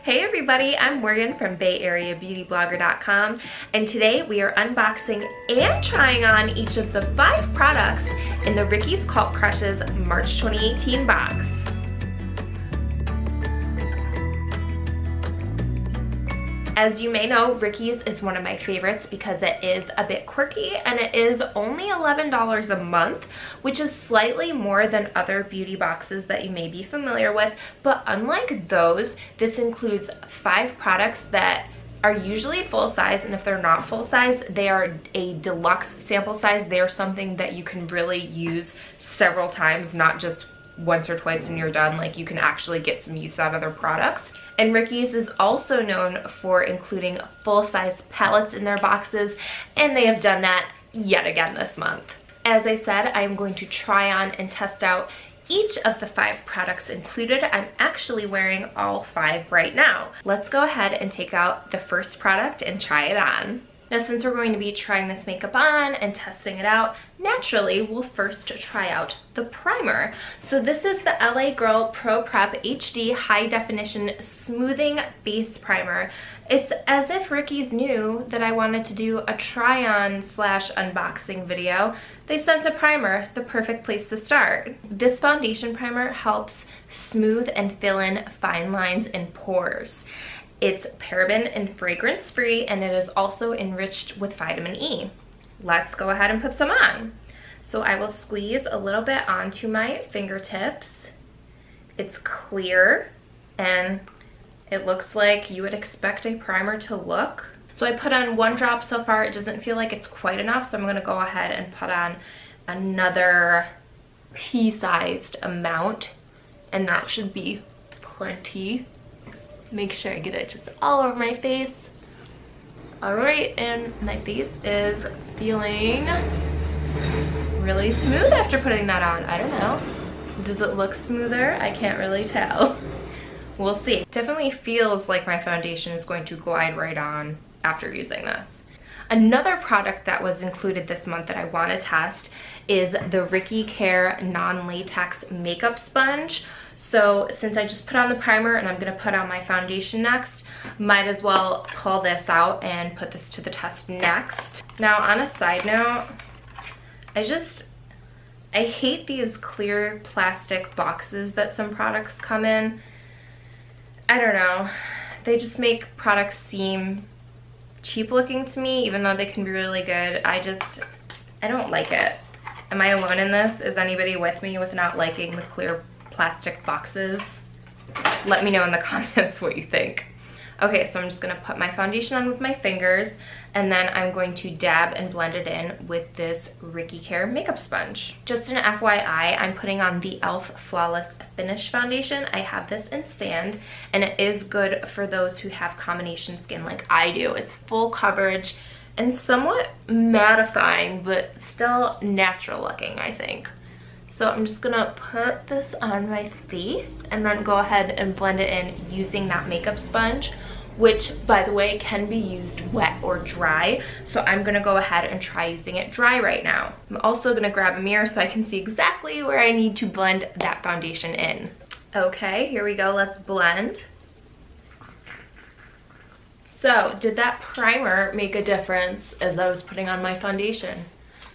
Hey everybody, I'm Morgan from BayAreaBeautyBlogger.com, and today we are unboxing and trying on each of the 5 products in the Ricky's Cult Crushes March 2018 box. As you may know, Ricky's is one of my favorites because it is a bit quirky and it is only $11 a month, which is slightly more than other beauty boxes that you may be familiar with. But unlike those, this includes 5 products that are usually full size, and if they're not full size, they are a deluxe sample size. They are something that you can really use several times, not just once or twice and you're done. Like, you can actually get some use out of their products. And Ricky's is also known for including full-size palettes in their boxes, and they have done that yet again this month. As I said, I am going to try on and test out each of the 5 products included. I'm actually wearing all 5 right now. Let's go ahead and take out the first product and try it on. Now, since we're going to be trying this makeup on and testing it out, naturally, we'll first try out the primer. So this is the LA Girl Pro Prep HD High Definition Smoothing Face Primer. It's as if Ricky's knew that I wanted to do a try-on / unboxing video. They sent a primer, the perfect place to start. This foundation primer helps smooth and fill in fine lines and pores. It's paraben and fragrance free, and it is also enriched with vitamin E. Let's go ahead and put some on. So I will squeeze a little bit onto my fingertips. It's clear and it looks like you would expect a primer to look. So I put on 1 drop so far. It doesn't feel like it's quite enough, so I'm gonna go ahead and put on another pea-sized amount, and that should be plenty. Make sure I get it just all over my face. All right, and my face is feeling really smooth after putting that on. I don't know. Does it look smoother? I can't really tell. We'll see. Definitely feels like my foundation is going to glide right on after using this. Another product that was included this month that I want to test is the Ricky Care Non-Latex Makeup Sponge. So since I just put on the primer and I'm going to put on my foundation next, might as well pull this out and put this to the test next. Now, on a side note, I hate these clear plastic boxes that some products come in. I don't know. They just make products seem cheap looking to me, even though they can be really good. I don't like it. Am I alone in this? Is anybody with me with not liking the clear plastic boxes? Let me know in the comments what you think. Okay, so I'm just gonna put my foundation on with my fingers, and then I'm going to dab and blend it in with this Ricky Care makeup sponge. Just an FYI, I'm putting on the e.l.f. Flawless Finish Foundation. I have this in sand, and it is good for those who have combination skin like I do. It's full coverage and somewhat mattifying, but still natural looking, I think. So I'm just gonna put this on my face and then go ahead and blend it in using that makeup sponge, which, by the way, can be used wet or dry. So I'm gonna go ahead and try using it dry right now. I'm also gonna grab a mirror so I can see exactly where I need to blend that foundation in. Okay, here we go, let's blend. So, did that primer make a difference as I was putting on my foundation?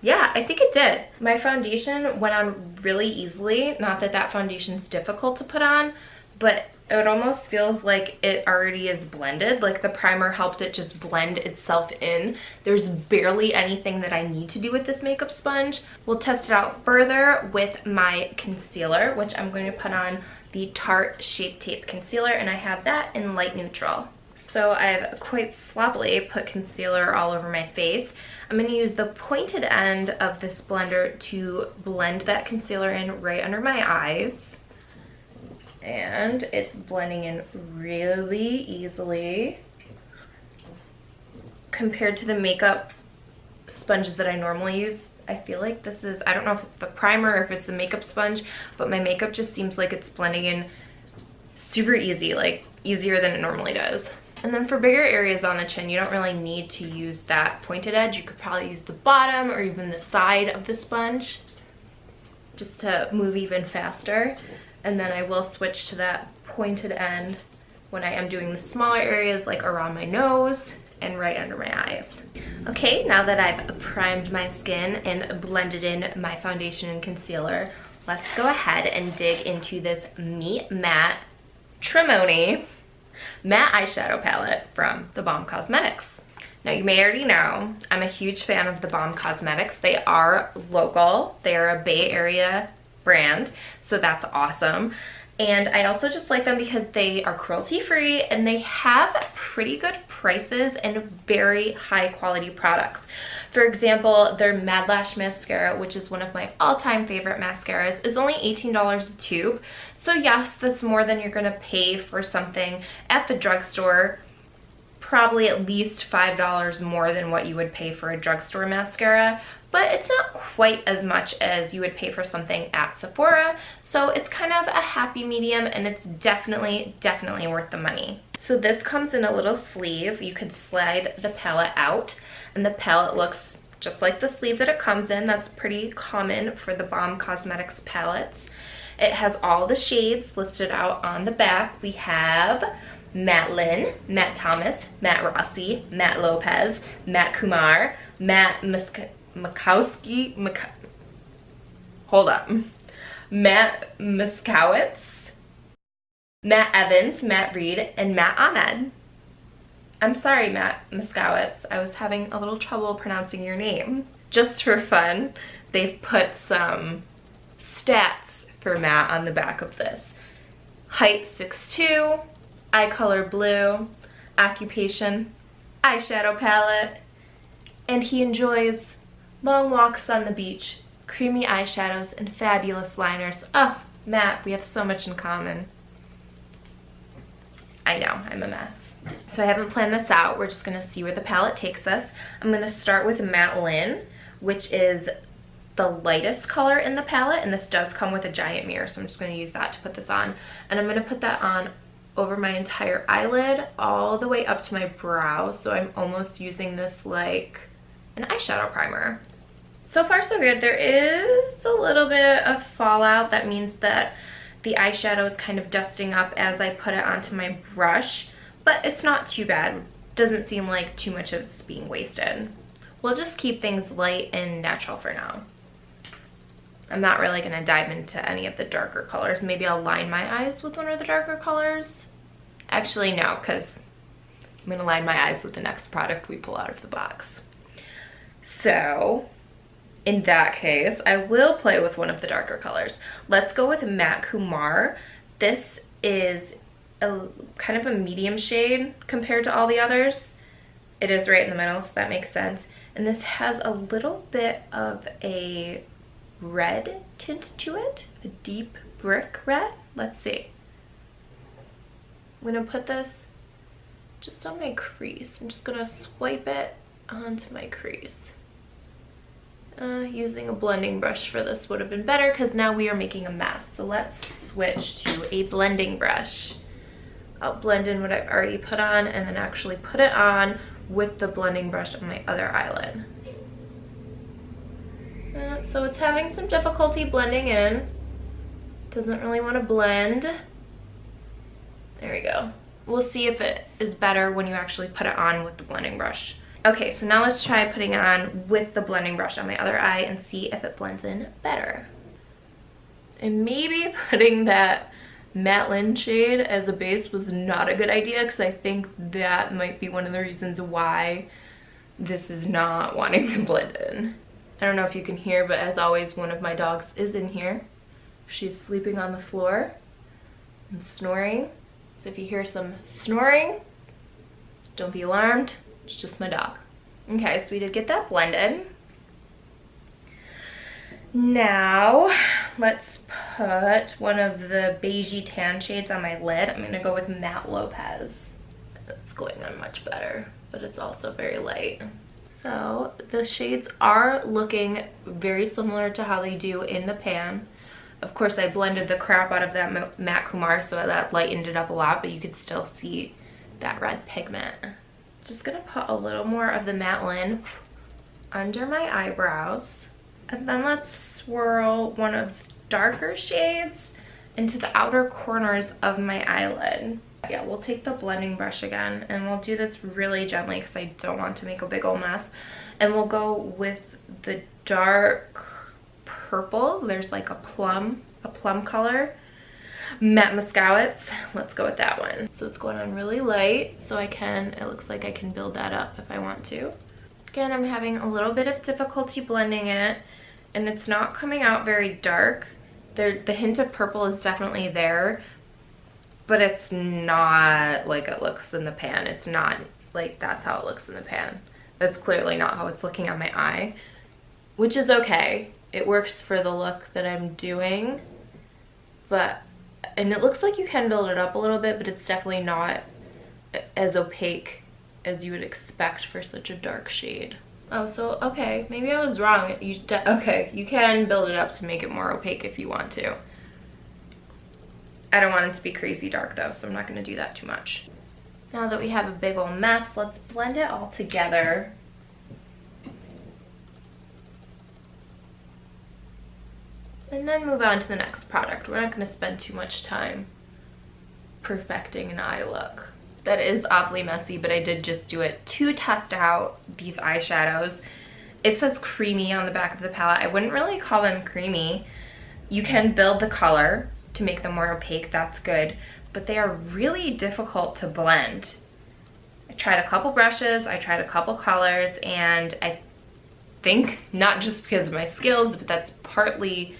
Yeah, I think it did. My foundation went on really easily. Not that that foundation's difficult to put on, but it almost feels like it already is blended. Like the primer helped it just blend itself in. There's barely anything that I need to do with this makeup sponge. We'll test it out further with my concealer, which I'm going to put on the Tarte Shape Tape Concealer, and I have that in light neutral. So I've quite sloppily put concealer all over my face. I'm going to use the pointed end of this blender to blend that concealer in right under my eyes. And it's blending in really easily compared to the makeup sponges that I normally use. I feel like this is, I don't know if it's the primer or if it's the makeup sponge, but my makeup just seems like it's blending in super easy, like easier than it normally does. And then for bigger areas on the chin, you don't really need to use that pointed edge. You could probably use the bottom or even the side of the sponge just to move even faster. And then I will switch to that pointed end when I am doing the smaller areas like around my nose and right under my eyes. Okay, now that I've primed my skin and blended in my foundation and concealer, let's go ahead and dig into this Meet Matte Trimony matte eyeshadow palette from the WAHM Cosmetics. Now you may already know, I'm a huge fan of the WAHM Cosmetics. They are local, they are a Bay Area brand, so that's awesome. And I also just like them because they are cruelty free and they have pretty good prices and very high quality products. For example, their Mad Lash mascara, which is one of my all-time favorite mascaras, is only $18 a tube. So yes, that's more than you're gonna pay for something at the drugstore. Probably at least $5 more than what you would pay for a drugstore mascara, but it's not quite as much as you would pay for something at Sephora. So it's kind of a happy medium, and it's definitely worth the money. So this comes in a little sleeve. You can slide the palette out, and the palette looks just like the sleeve that it comes in. That's pretty common for the WAHM Cosmetics palettes. It has all the shades listed out on the back. We have Matte Lynn, Matte Thomas, Matte Rossi, Matte Lopez, Matte Kumar, Matte Matte Miskowitz, Matte Evans, Matte Reed, and Matte Ahmed. I'm sorry, Matte Miskowitz. I was having a little trouble pronouncing your name. Just for fun, they've put some stats for Matte on the back of this. Height 6'2", eye color blue, occupation eyeshadow palette, and he enjoys long walks on the beach, creamy eyeshadows, and fabulous liners. Oh, Matt, we have so much in common. I know, I'm a mess. So I haven't planned this out. We're just gonna see where the palette takes us. I'm gonna start with Matte Lynn, which is the lightest color in the palette, and this does come with a giant mirror, so I'm just gonna use that to put this on. And I'm gonna put that on over my entire eyelid all the way up to my brow, so I'm almost using this like an eyeshadow primer. So far so good. There is a little bit of fallout. That means that the eyeshadow is kind of dusting up as I put it onto my brush, but it's not too bad. Doesn't seem like too much of it's being wasted. We'll just keep things light and natural for now. I'm not really gonna dive into any of the darker colors. Maybe I'll line my eyes with one of the darker colors. Actually, no, because I'm gonna line my eyes with the next product we pull out of the box. So, in that case, I will play with one of the darker colors. Let's go with Matte Kumar. This is a kind of a medium shade compared to all the others. It is right in the middle, so that makes sense. And this has a little bit of a red tint to it, a deep brick red. Let's see. I'm gonna put this just on my crease. I'm just gonna swipe it onto my crease. Using a blending brush for this would have been better because now we are making a mess. So let's switch to a blending brush. I'll blend in what I've already put on and then actually put it on with the blending brush on my other eyelid. So it's having some difficulty blending in. Doesn't really want to blend. There we go. We'll see if it is better when you actually put it on with the blending brush. Okay, so now let's try putting it on with the blending brush on my other eye and see if it blends in better. And maybe putting that Matte Lynn shade as a base was not a good idea because I think that might be one of the reasons why this is not wanting to blend in. I don't know if you can hear, but as always, one of my dogs is in here. She's sleeping on the floor and snoring. So if you hear some snoring, don't be alarmed. It's just my dog. Okay, so we did get that blended. Now, let's put one of the beigey tan shades on my lid. I'm gonna go with Matte Lopez. It's going on much better, but it's also very light. So the shades are looking very similar to how they do in the pan. Of course, I blended the crap out of that Matte Kumar, so that lightened it up a lot, but you could still see that red pigment. Just gonna put a little more of the Matte Lynn under my eyebrows. And then let's swirl one of darker shades into the outer corners of my eyelid. Yeah, we'll take the blending brush again and we'll do this really gently because I don't want to make a big old mess. And we'll go with the dark purple. There's like a plum color. Matte Muscowitz. Let's go with that one. So it's going on really light, so it looks like I can build that up if I want to. Again, I'm having a little bit of difficulty blending it, and it's not coming out very dark. The hint of purple is definitely there, but it's not like it looks in the pan. It's not like that's how it looks in the pan. That's clearly not how it's looking on my eye, which is okay. It works for the look that I'm doing, and it looks like you can build it up a little bit, but it's definitely not as opaque as you would expect for such a dark shade. Oh, so, okay, maybe I was wrong. Okay, you can build it up to make it more opaque if you want to. I don't want it to be crazy dark though, so I'm not gonna do that too much. Now that we have a big old mess, let's blend it all together. And then move on to the next product. We're not gonna spend too much time perfecting an eye look. That is awfully messy, but I did just do it to test out these eyeshadows. It says creamy on the back of the palette. I wouldn't really call them creamy. You can build the color to make them more opaque, that's good, but they are really difficult to blend. I tried a couple brushes, I tried a couple colors, and I think, not just because of my skills, but that's partly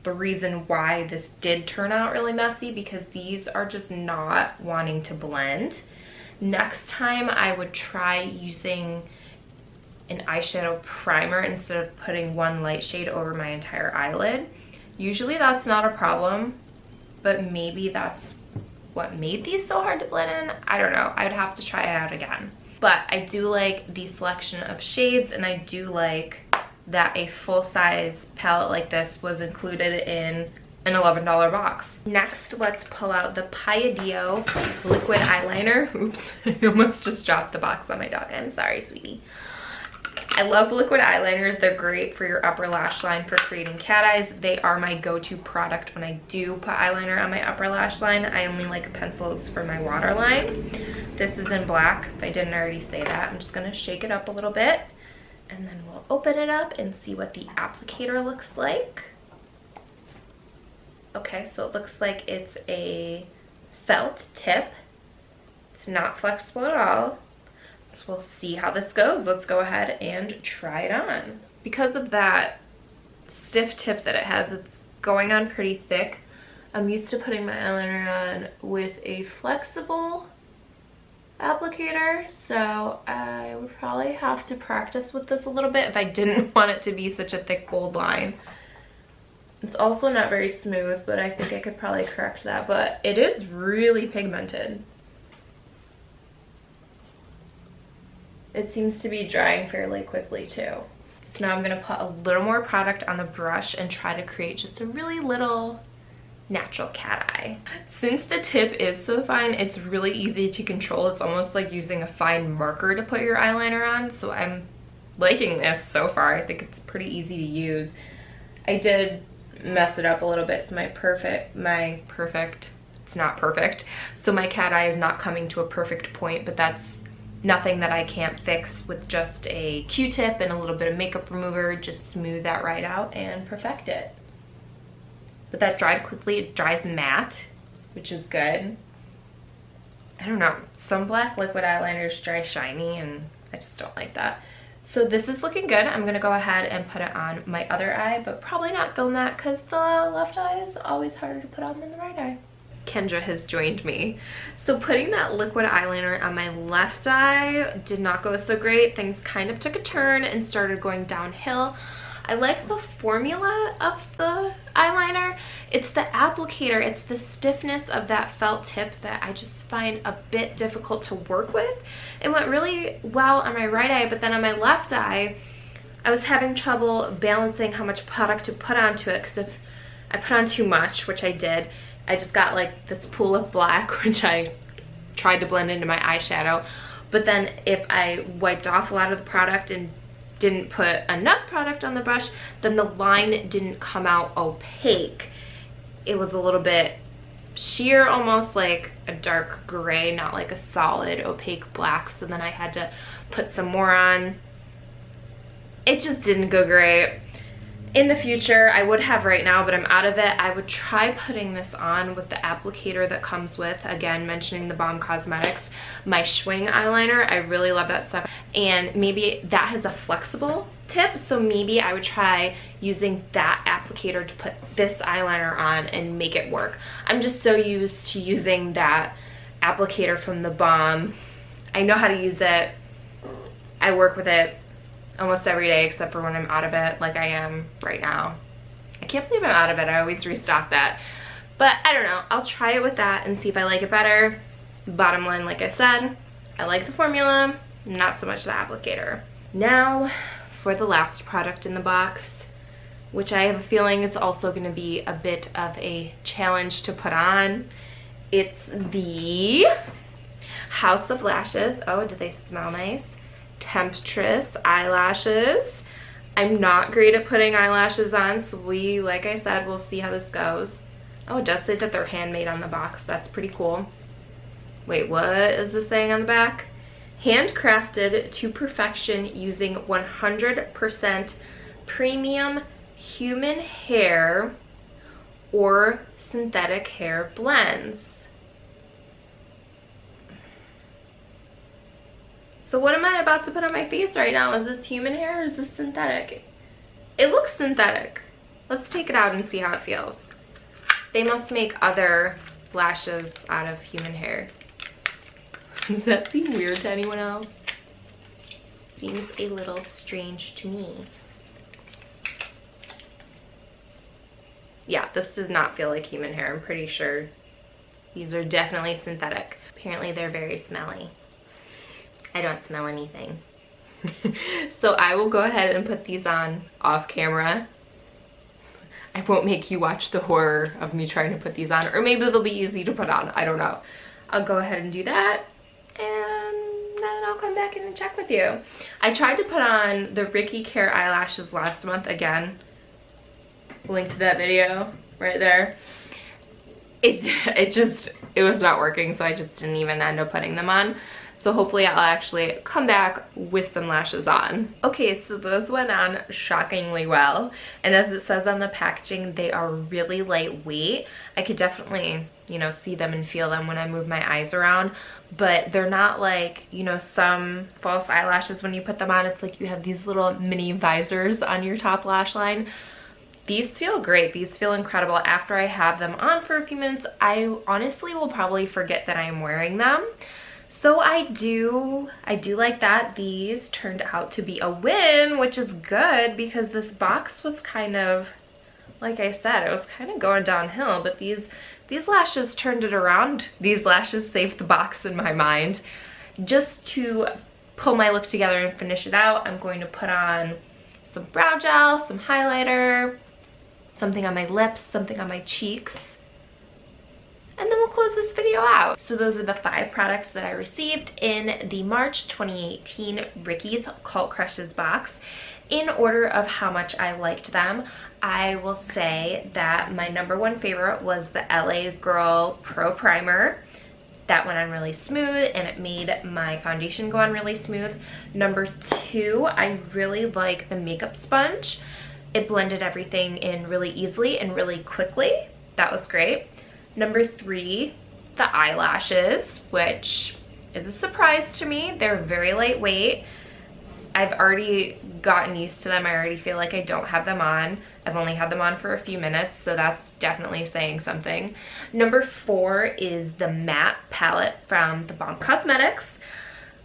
the reason why this did turn out really messy, because these are just not wanting to blend. Next time I would try using an eyeshadow primer instead of putting one light shade over my entire eyelid. Usually that's not a problem, but maybe that's what made these so hard to blend in. I don't know, I'd have to try it out again. But I do like the selection of shades, and I do like that a full-size palette like this was included in an $11 box. Next, let's pull out the Palladio liquid eyeliner. Oops, I almost just dropped the box on my dog. I'm sorry, sweetie. I love liquid eyeliners. They're great for your upper lash line for creating cat eyes. They are my go-to product when I do put eyeliner on my upper lash line. I only like pencils for my waterline. This is in black, if I didn't already say that. I'm just gonna shake it up a little bit, and then we'll open it up and see what the applicator looks like. Okay, so it looks like it's a felt tip. It's not flexible at all. So we'll see how this goes. Let's go ahead and try it on. Because of that stiff tip that it has, it's going on pretty thick. I'm used to putting my eyeliner on with a flexible applicator, so I would probably have to practice with this a little bit if I didn't want it to be such a thick bold line. It's also not very smooth, but I think I could probably correct that, but it is really pigmented. It seems to be drying fairly quickly too. So now I'm gonna put a little more product on the brush and try to create just a really little natural cat eye. Since the tip is so fine, it's really easy to control. It's almost like using a fine marker to put your eyeliner on, so I'm liking this so far. I think it's pretty easy to use. I did mess it up a little bit, so it's not perfect. So my cat eye is not coming to a perfect point, but that's nothing that I can't fix with just a Q-tip and a little bit of makeup remover. Just smooth that right out and perfect it. But that dried quickly. It dries matte, which is good. I don't know, some black liquid eyeliners dry shiny, and I just don't like that. So this is looking good. I'm gonna go ahead and put it on my other eye, but probably not film that because the left eye is always harder to put on than the right eye. Kendra has joined me. So putting that liquid eyeliner on my left eye did not go so great. Things kind of took a turn and started going downhill. I like the formula of the eyeliner. It's the applicator, it's the stiffness of that felt tip that I just find a bit difficult to work with. It went really well on my right eye, but then on my left eye, I was having trouble balancing how much product to put onto it, because if I put on too much, which I did, I just got like this pool of black, which I tried to blend into my eyeshadow. But then if I wiped off a lot of the product and didn't put enough product on the brush, then the line didn't come out opaque. It was a little bit sheer, almost like a dark gray, not like a solid opaque black. So then I had to put some more on. It just didn't go great. In the future, I would have right now, but I'm out of it. I would try putting this on with the applicator that comes with, again, mentioning the WAHM Cosmetics, my Schwing eyeliner. I really love that stuff. And maybe that has a flexible tip, so maybe I would try using that applicator to put this eyeliner on and make it work. I'm just so used to using that applicator from the WAHM. I know how to use it. I work with it almost every day except for when I'm out of it, like I am right now. I can't believe I'm out of it. I always restock that. But I don't know. I'll try it with that and see if I like it better. Bottom line, like I said, I like the formula, not so much the applicator. Now for the last product in the box, which I have a feeling is also going to be a bit of a challenge to put on. It's the House of Lashes. Oh, do they smell nice? Temptress eyelashes. I'm not great at putting eyelashes on, so like I said, we'll see how this goes. Oh, it does say that they're handmade on the box. That's pretty cool. Wait, what is this saying on the back? Handcrafted to perfection using 100% premium human hair or synthetic hair blends. So what am I about to put on my face right now? Is this human hair or is this synthetic? It looks synthetic. Let's take it out and see how it feels. They must make other lashes out of human hair. Does that seem weird to anyone else? Seems a little strange to me. Yeah, this does not feel like human hair. I'm pretty sure these are definitely synthetic. Apparently they're very smelly. I don't smell anything. So I will go ahead and put these on off camera. I won't make you watch the horror of me trying to put these on, or maybe they'll be easy to put on. I don't know. I'll go ahead and do that, and then I'll come back in and check with you. I tried to put on the Ricky Care eyelashes last month. Again, link to that video right there. It was not working, so I just didn't even end up putting them on. So hopefully I'll actually come back with some lashes on. Okay, so those went on shockingly well. And as it says on the packaging, they are really lightweight. I could definitely, you know, see them and feel them when I move my eyes around. But they're not like, you know, some false eyelashes when you put them on. It's like you have these little mini visors on your top lash line. These feel great. These feel incredible. After I have them on for a few minutes, I honestly will probably forget that I'm wearing them. So I do like that. These turned out to be a win, which is good because this box was kind of, like I said, it was kind of going downhill, but these lashes turned it around. These lashes saved the box in my mind. Just to pull my look together and finish it out, I'm going to put on some brow gel, some highlighter, something on my lips, something on my cheeks, and then we'll close this video out. So those are the 5 products that I received in the March 2018 Ricky's Cult Crushes box. In order of how much I liked them, I will say that my #1 favorite was the LA Girl Pro Primer. That went on really smooth and it made my foundation go on really smooth. #2, I really like the makeup sponge. It blended everything in really easily and really quickly. That was great. #3, the eyelashes, which is a surprise to me. They're very lightweight. I've already gotten used to them. I already feel like I don't have them on. I've only had them on for a few minutes, so that's definitely saying something. #4 is the matte palette from the WAHM Cosmetics.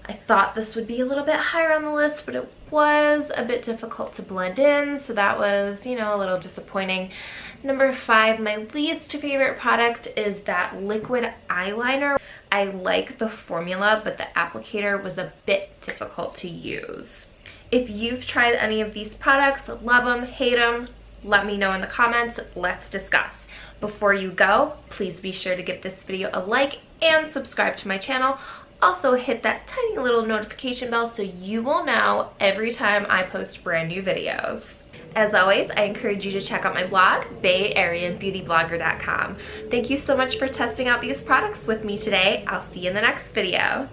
I thought this would be a little bit higher on the list, but it was a bit difficult to blend in, so that was, you know, a little disappointing. #5, my least favorite product is that liquid eyeliner. I like the formula, but the applicator was a bit difficult to use. If you've tried any of these products, love them, hate them, let me know in the comments. Let's discuss. Before you go, please be sure to give this video a like and subscribe to my channel. Also hit that tiny little notification bell so you will know every time I post brand new videos. As always, I encourage you to check out my blog, BayAreaBeautyBlogger.com. Thank you so much for testing out these products with me today. I'll see you in the next video.